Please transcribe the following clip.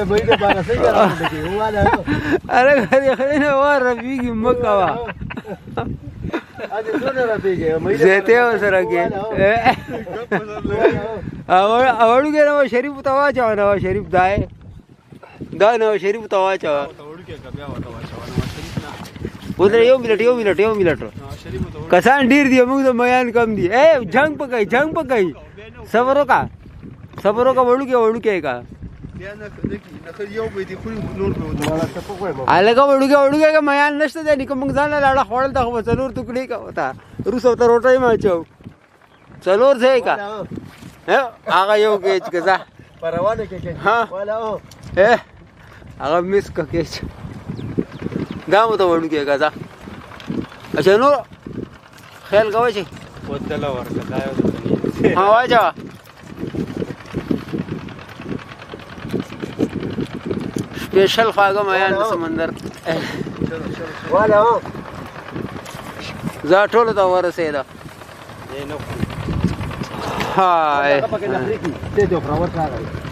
مې دې بارا څنګه راوړې واله اره غری خلینه وار ربيږي مکوا اځه څونه راپیږي مې زته وسره کې اورو کې نو شریف توا چا نو شریف دای دا نو شریف توا چا ودر یو ملت کسان ډیر دی موږ د میان کم دی اے جنگ پکای صبر وکا وړو کې کا الګه وړو کې میان نشته دی کوم ځان لاړه خړل د خو څلور ټوکړي کا وتا روسو ته روټي ما چاو څلور ځای کا هغه یو کې کزا پروانه کې ها والا او هغه مس کا کې دا مو ته وړو کې کزا اچھا نو خیال کوي چې ودلا ورکه دا یو ها واجا سپیشل خواږه میان د سمندر والا او زه ټولو ته ورسېده نو هاي هغه پکې نه لري کې ته جو فراوت راغلی